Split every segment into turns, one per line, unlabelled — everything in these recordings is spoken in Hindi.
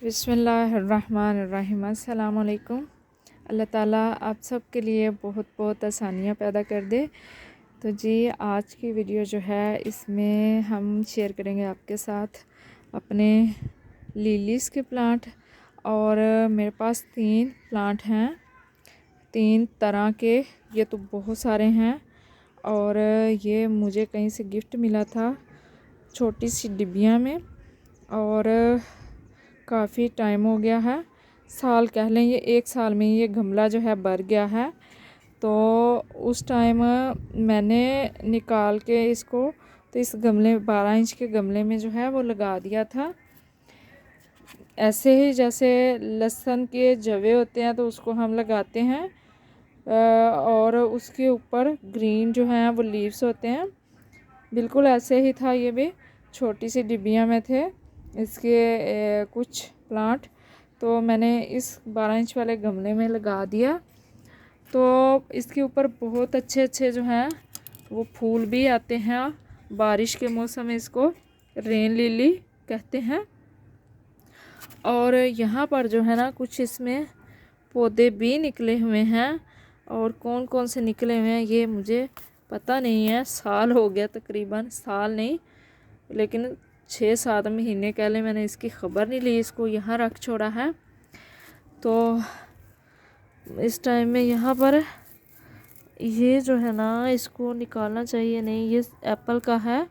बिस्मिल्लाहिर्रहमानिर्रहीम। अस्सलाम वालेकुम। अल्लाह ताला आप सब के लिए बहुत बहुत आसानियाँ पैदा कर दे। तो जी आज की वीडियो जो है इसमें हम शेयर करेंगे आपके साथ अपने लिलीज़ के प्लांट। और मेरे पास 3 प्लांट हैं, 3 तरह के। ये तो बहुत सारे हैं और ये मुझे कहीं से गिफ्ट मिला था छोटी सी डिब्बियाँ में, और काफ़ी टाइम हो गया है, साल कह लें। ये 1 साल में ये गमला जो है भर गया है। तो उस टाइम मैंने निकाल के इसको तो इस गमले 12 इंच के गमले में जो है वो लगा दिया था। ऐसे ही जैसे लहसुन के जवे होते हैं तो उसको हम लगाते हैं, और उसके ऊपर ग्रीन जो है वो लीव्स होते हैं। बिल्कुल ऐसे ही था, ये भी छोटी सी डिब्बियाँ में थे इसके कुछ प्लांट। तो मैंने इस 12 इंच वाले गमले में लगा दिया। तो इसके ऊपर बहुत अच्छे अच्छे जो हैं वो फूल भी आते हैं। बारिश के मौसम में इसको रेन लिली कहते हैं। और यहाँ पर जो है ना कुछ इसमें पौधे भी निकले हुए हैं, और कौन कौन से निकले हुए हैं ये मुझे पता नहीं है। साल हो गया, तकरीबन साल नहीं लेकिन 6-7 महीने पहले मैंने इसकी ख़बर नहीं ली, इसको यहाँ रख छोड़ा है। तो इस टाइम में यहाँ पर ये जो है ना इसको निकालना चाहिए, नहीं ये एप्पल का है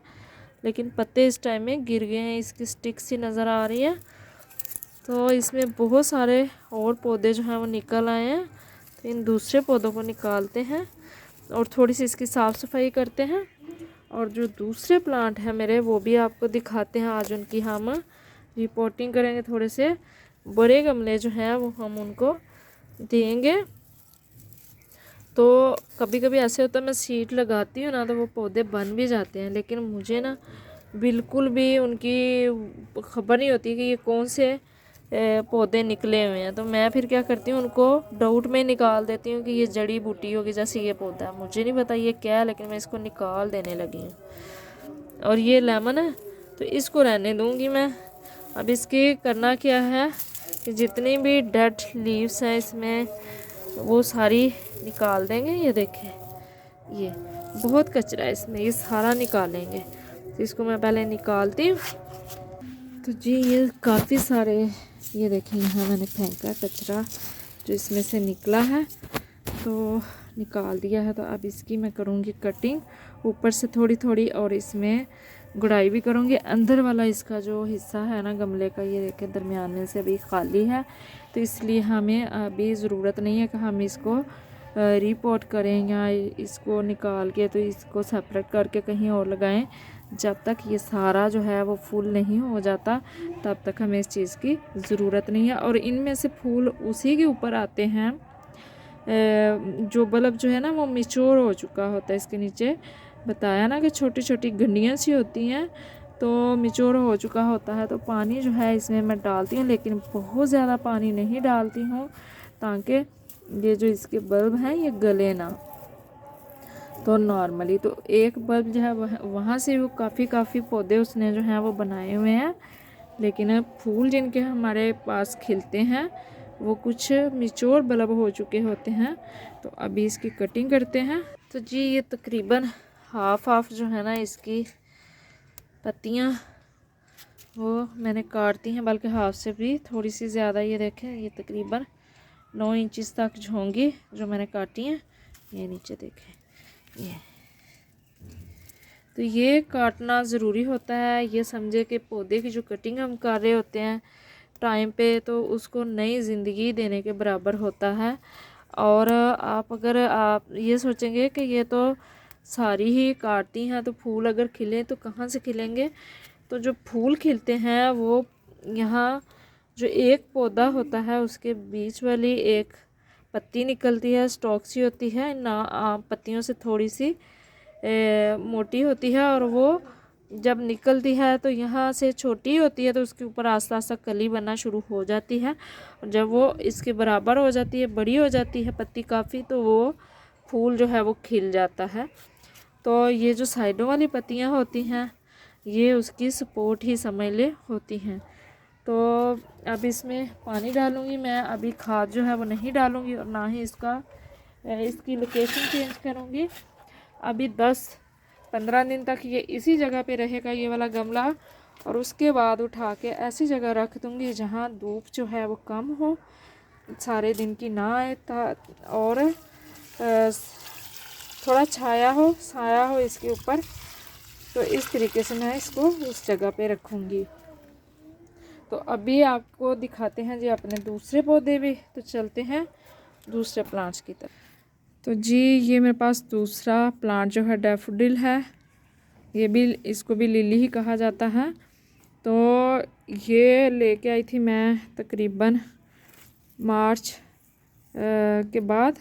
लेकिन पत्ते इस टाइम में गिर गए हैं, इसकी स्टिक सी नज़र आ रही है। तो इसमें बहुत सारे और पौधे जो हैं वो निकल आए हैं। तो इन दूसरे पौधों को निकालते हैं और थोड़ी सी इसकी साफ़ सफाई करते हैं। और जो दूसरे प्लांट हैं मेरे वो भी आपको दिखाते हैं। आज उनकी हम रिपोर्टिंग करेंगे। थोड़े से बड़े गमले जो हैं वो हम उनको देंगे। तो कभी कभी ऐसे होता है मैं सीड लगाती हूँ ना तो वो पौधे बन भी जाते हैं, लेकिन मुझे ना बिल्कुल भी उनकी ख़बर नहीं होती कि ये कौन से पौधे निकले हुए हैं। तो मैं फिर क्या करती हूँ उनको डाउट में निकाल देती हूँ कि ये जड़ी बूटी होगी, जैसे ये पौधा है मुझे नहीं पता ये क्या है, लेकिन मैं इसको निकाल देने लगी हूँ। और ये लेमन है तो इसको रहने दूँगी मैं। अब इसकी करना क्या है कि जितनी भी डेड लीव्स हैं इसमें वो सारी निकाल देंगे। ये देखें, ये बहुत कचरा है इसमें, ये सारा निकालेंगे। तो इसको मैं पहले निकालती हूँ। तो जी ये काफ़ी सारे, ये देखें यहाँ मैंने फेंका कचरा जो इसमें से निकला है, तो निकाल दिया है। तो अब इसकी मैं करूँगी कटिंग ऊपर से थोड़ी थोड़ी, और इसमें गुड़ाई भी करूँगी। अंदर वाला इसका जो हिस्सा है ना गमले का, ये देखें दरमियान में से अभी खाली है, तो इसलिए हमें अभी ज़रूरत नहीं है कि हम इसको रिपोर्ट करें या इसको निकाल के तो इसको सेपरेट करके कहीं और लगाएं। जब तक ये सारा जो है वो फूल नहीं हो जाता तब तक हमें इस चीज़ की ज़रूरत नहीं है। और इनमें से फूल उसी के ऊपर आते हैं जो बल्ब जो है ना वो मैच्योर हो चुका होता है। इसके नीचे बताया ना कि छोटी छोटी गंडियाँ सी होती हैं, तो मैच्योर हो चुका होता है। तो पानी जो है इसमें मैं डालती हूँ, लेकिन बहुत ज़्यादा पानी नहीं डालती हूँ ताकि ये जो इसके बल्ब हैं ये गले ना। तो नॉर्मली तो एक बल्ब जो है वहाँ से वो काफ़ी पौधे उसने जो हैं वो बनाए हुए हैं, लेकिन फूल जिनके हमारे पास खिलते हैं वो कुछ मैच्योर बल्ब हो चुके होते हैं। तो अभी इसकी कटिंग करते हैं। तो जी ये तकरीबन हाफ जो है ना इसकी पत्तियाँ वो मैंने काटती हैं, बल्कि हाफ से भी थोड़ी सी ज़्यादा। ये देखें ये तकरीबन 9 इंच तक होंगी जो मैंने काटी हैं। ये नीचे देखें ये, तो ये काटना ज़रूरी होता है। ये समझे कि पौधे की जो कटिंग हम कर रहे होते हैं टाइम पे, तो उसको नई ज़िंदगी देने के बराबर होता है। और अगर आप ये सोचेंगे कि ये तो सारी ही काटती हैं तो फूल अगर खिले तो कहाँ से खिलेंगे, तो जो फूल खिलते हैं वो यहाँ जो एक पौधा होता है उसके बीच वाली एक पत्ती निकलती है, स्टॉक सी होती है ना, पत्तियों से थोड़ी सी मोटी होती है, और वो जब निकलती है तो यहाँ से छोटी होती है तो उसके ऊपर आस्ता आस्ता कली बनना शुरू हो जाती है। और जब वो इसके बराबर हो जाती है, बड़ी हो जाती है पत्ती काफ़ी, तो वो फूल जो है वो खिल जाता है। तो ये जो साइडों वाली पत्तियाँ होती हैं ये उसकी सपोर्ट ही समझ ले होती हैं। तो अब इसमें पानी डालूँगी मैं। अभी खाद जो है वो नहीं डालूँगी और ना ही इसकी लोकेशन चेंज करूँगी। अभी 10-15 दिन तक ये इसी जगह पे रहेगा ये वाला गमला, और उसके बाद उठा के ऐसी जगह रख दूँगी जहाँ धूप जो है वो कम हो, सारे दिन की ना आए, और थोड़ा साया हो इसके ऊपर। तो इस तरीके से मैं इसको उस जगह पे रखूँगी। तो अभी आपको दिखाते हैं जी अपने दूसरे पौधे भी। तो चलते हैं दूसरे प्लांट्स की तरफ। तो जी ये मेरे पास दूसरा प्लांट जो है डैफोडिल है। ये भी, इसको भी लिली ही कहा जाता है। तो ये लेके आई थी मैं तकरीबन मार्च के बाद,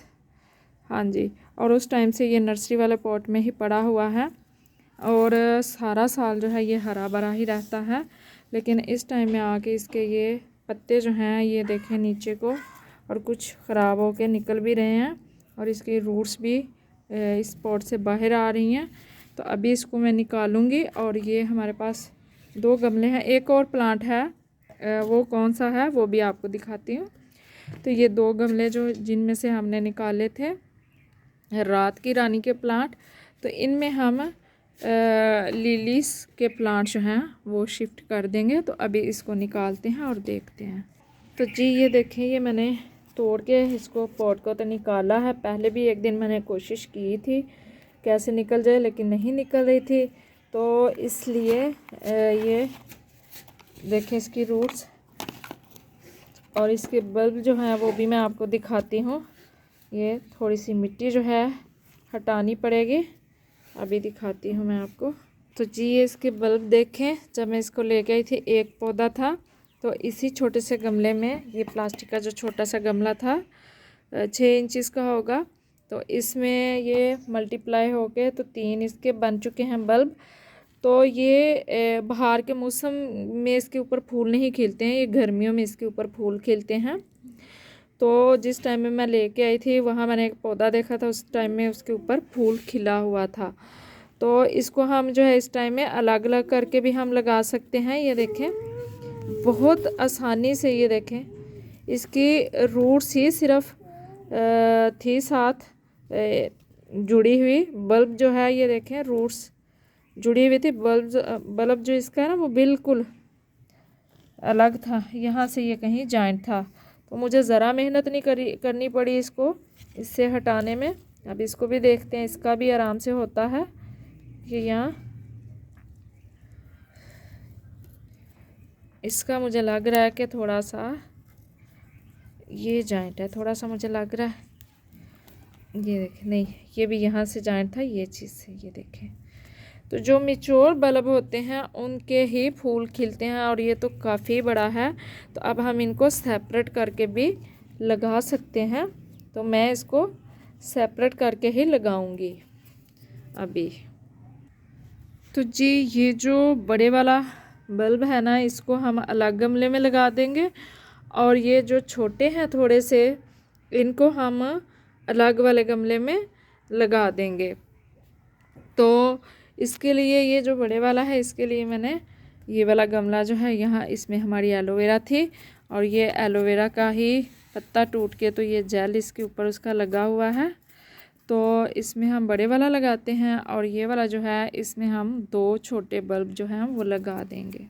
हाँ जी। और उस टाइम से ये नर्सरी वाले पॉट में ही पड़ा हुआ है और सारा साल जो है ये हरा भरा ही रहता है। लेकिन इस टाइम में आके इसके ये पत्ते जो हैं ये देखें नीचे को, और कुछ ख़राब होके निकल भी रहे हैं, और इसके रूट्स भी इस पॉट से बाहर आ रही हैं। तो अभी इसको मैं निकालूंगी। और ये हमारे पास 2 गमले हैं, एक और प्लांट है, वो कौन सा है वो भी आपको दिखाती हूँ। तो ये 2 गमले जो जिनमें से हमने निकाले थे रात की रानी के प्लांट, तो इनमें हम लिलीस के प्लांट जो हैं वो शिफ्ट कर देंगे। तो अभी इसको निकालते हैं और देखते हैं। तो जी ये देखें, ये मैंने तोड़ के इसको पॉट को तो निकाला है। पहले भी एक दिन मैंने कोशिश की थी कैसे निकल जाए, लेकिन नहीं निकल रही थी। तो इसलिए ये देखें इसकी रूट्स, और इसके बल्ब जो हैं वो भी मैं आपको दिखाती हूँ। ये थोड़ी सी मिट्टी जो है हटानी पड़ेगी, अभी दिखाती हूँ मैं आपको। तो जी ये इसके बल्ब देखें, जब मैं इसको लेके आई थी एक पौधा था, तो इसी छोटे से गमले में, ये प्लास्टिक का जो छोटा सा गमला था 6 इंचज़ का होगा, तो इसमें ये मल्टीप्लाई होके तो 3 इसके बन चुके हैं बल्ब। तो ये बाहर के मौसम में इसके ऊपर फूल नहीं खिलते हैं, ये गर्मियों में इसके ऊपर फूल खिलते हैं। तो जिस टाइम में मैं लेके आई थी वहाँ मैंने एक पौधा देखा था, उस टाइम में उसके ऊपर फूल खिला हुआ था। तो इसको हम जो है इस टाइम में अलग अलग करके भी हम लगा सकते हैं। ये देखें बहुत आसानी से, ये देखें इसकी रूट्स ही सिर्फ थी साथ जुड़ी हुई। बल्ब जो है ये देखें रूट्स जुड़ी हुई थी। बल्ब जो इसका है ना वो बिल्कुल अलग था, यहाँ से ये कहीं जॉइंट था। तो मुझे ज़रा मेहनत नहीं करनी पड़ी इसको इससे हटाने में। अब इसको भी देखते हैं, इसका भी आराम से होता है कि यहाँ इसका मुझे लग रहा है कि थोड़ा सा ये जॉइंट है, थोड़ा सा मुझे लग रहा है। ये देखें, नहीं ये भी यहाँ से जॉइंट था, ये चीज़ से। ये देखें, तो जो मैच्योर बल्ब होते हैं उनके ही फूल खिलते हैं, और ये तो काफ़ी बड़ा है। तो अब हम इनको सेपरेट करके भी लगा सकते हैं। तो मैं इसको सेपरेट करके ही लगाऊंगी अभी। तो जी ये जो बड़े वाला बल्ब है ना, इसको हम अलग गमले में लगा देंगे, और ये जो छोटे हैं थोड़े से, इनको हम अलग वाले गमले में लगा देंगे। तो इसके लिए ये जो बड़े वाला है, इसके लिए मैंने ये वाला गमला जो है, यहाँ इसमें हमारी एलोवेरा थी, और ये एलोवेरा का ही पत्ता टूट के तो ये जेल इसके ऊपर उसका लगा हुआ है। तो इसमें हम बड़े वाला लगाते हैं, और ये वाला जो है इसमें हम 2 छोटे बल्ब जो हैं वो लगा देंगे।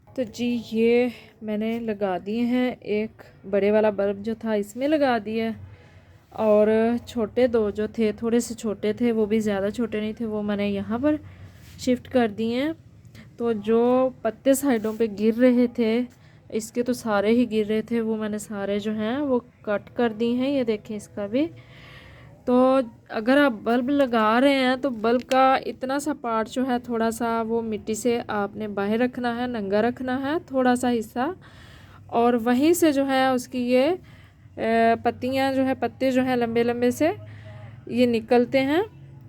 तो जी ये मैंने लगा दिए हैं, एक बड़े वाला बल्ब जो था इसमें लगा दिया, और छोटे 2 जो थे थोड़े से छोटे थे, वो भी ज़्यादा छोटे नहीं थे, वो मैंने यहाँ पर शिफ्ट कर दिए हैं। तो जो पत्ते साइडों पे गिर रहे थे, इसके तो सारे ही गिर रहे थे, वो मैंने सारे जो हैं वो कट कर दिए हैं। ये देखें इसका भी। तो अगर आप बल्ब लगा रहे हैं तो बल्ब का इतना सा पार्ट जो है थोड़ा सा वो मिट्टी से आपने बाहर रखना है, नंगा रखना है थोड़ा सा हिस्सा, और वहीं से जो है उसकी ये पत्तियां जो है, पत्ते जो हैं लंबे लंबे से ये निकलते हैं।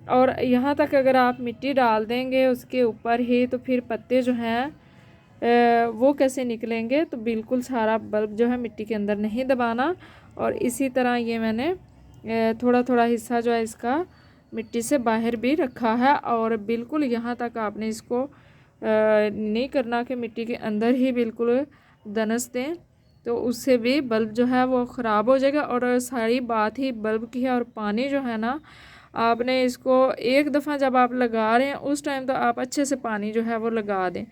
और यहाँ तक अगर आप मिट्टी डाल देंगे उसके ऊपर ही, तो फिर पत्ते जो हैं वो कैसे निकलेंगे। तो बिल्कुल सारा बल्ब जो है मिट्टी के अंदर नहीं दबाना। और इसी तरह ये मैंने थोड़ा थोड़ा हिस्सा जो है इसका मिट्टी से बाहर भी रखा है, और बिल्कुल यहाँ तक आपने इसको नहीं करना कि मिट्टी के अंदर ही बिल्कुल दनस दें, तो उससे भी बल्ब जो है वो ख़राब हो जाएगा। और सारी बात ही बल्ब की है। और पानी जो है ना, आपने इसको एक दफ़ा जब आप लगा रहे हैं उस टाइम तो आप अच्छे से पानी जो है वो लगा दें,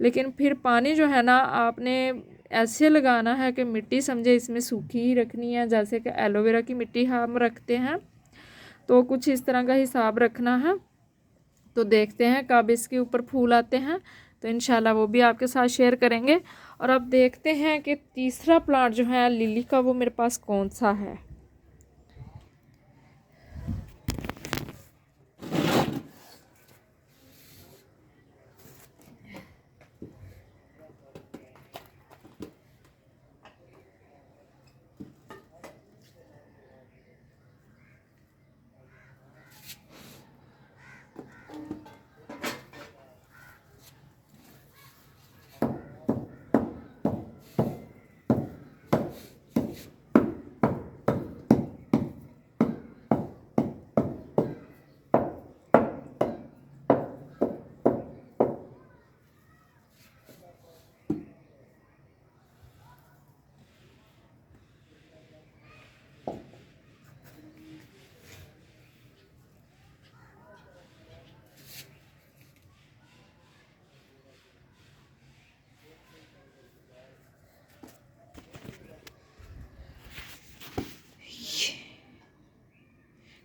लेकिन फिर पानी जो है ना आपने ऐसे लगाना है कि मिट्टी समझे इसमें सूखी ही रखनी है। जैसे कि एलोवेरा की मिट्टी हम रखते हैं, तो कुछ इस तरह का हिसाब रखना है। तो देखते हैं कब इसके ऊपर फूल आते हैं, तो इंशाल्लाह वो भी आपके साथ शेयर करेंगे। और अब देखते हैं कि तीसरा प्लांट जो है लिली का वो मेरे पास कौन सा है।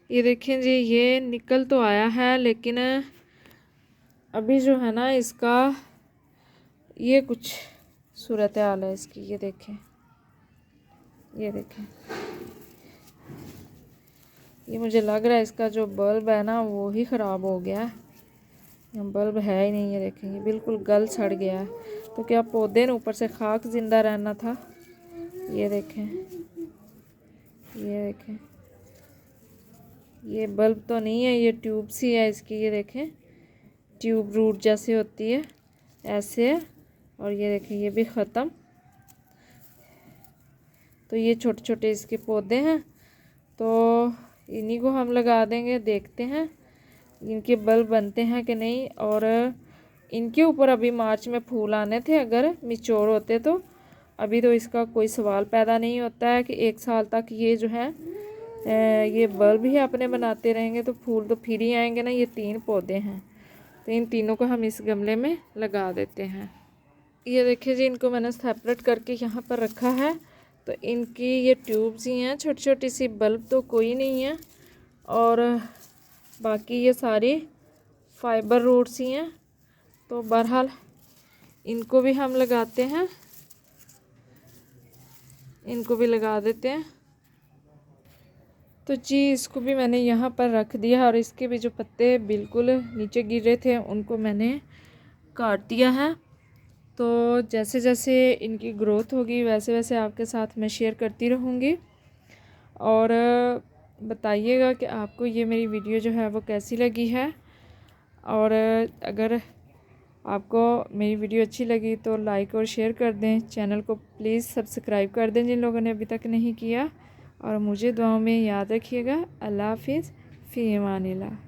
ये देखें जी, ये निकल तो आया है, लेकिन अभी जो है ना इसका ये कुछ सूरत हाल है इसकी। ये देखें, ये देखें, ये मुझे लग रहा है इसका जो बल्ब है ना वो ही ख़राब हो गया है। बल्ब है ही नहीं। ये देखें, ये बिल्कुल गल सड़ गया है। तो क्या पौधे ने ऊपर से खाक ज़िंदा रहना था। ये देखें, ये देखें, ये बल्ब तो नहीं है, ये ट्यूब सी है इसकी। ये देखें, ट्यूब रूट जैसे होती है ऐसे है। और ये देखें, ये भी ख़त्म। तो ये छोटे छोटे इसके पौधे हैं, तो इन्हीं को हम लगा देंगे। देखते हैं इनके बल्ब बनते हैं कि नहीं। और इनके ऊपर अभी मार्च में फूल आने थे, अगर मिच्योर होते तो। अभी तो इसका कोई सवाल पैदा नहीं होता है कि 1 साल तक ये जो है ये बल्ब ही अपने बनाते रहेंगे, तो फूल तो फिर ही आएंगे ना। ये 3 पौधे हैं, तो इन तीनों को हम इस गमले में लगा देते हैं। ये देखिए जी, इनको मैंने सेपरेट करके यहाँ पर रखा है। तो इनकी ये ट्यूब्स ही हैं, छोटी छोटी सी। बल्ब तो कोई नहीं है, और बाकी ये सारी फाइबर रूट्स ही हैं। तो बहरहाल इनको भी हम लगाते हैं, इनको भी लगा देते हैं। तो जी, इसको भी मैंने यहाँ पर रख दिया, और इसके भी जो पत्ते बिल्कुल नीचे गिर रहे थे उनको मैंने काट दिया है। तो जैसे जैसे इनकी ग्रोथ होगी वैसे वैसे आपके साथ मैं शेयर करती रहूँगी। और बताइएगा कि आपको ये मेरी वीडियो जो है वो कैसी लगी है। और अगर आपको मेरी वीडियो अच्छी लगी तो लाइक और शेयर कर दें। चैनल को प्लीज़ सब्सक्राइब कर दें जिन लोगों ने अभी तक नहीं किया। और मुझे दुआओं में याद रखिएगा। अल्लाह हाफिज़, फ़ी अमानिल्लाह।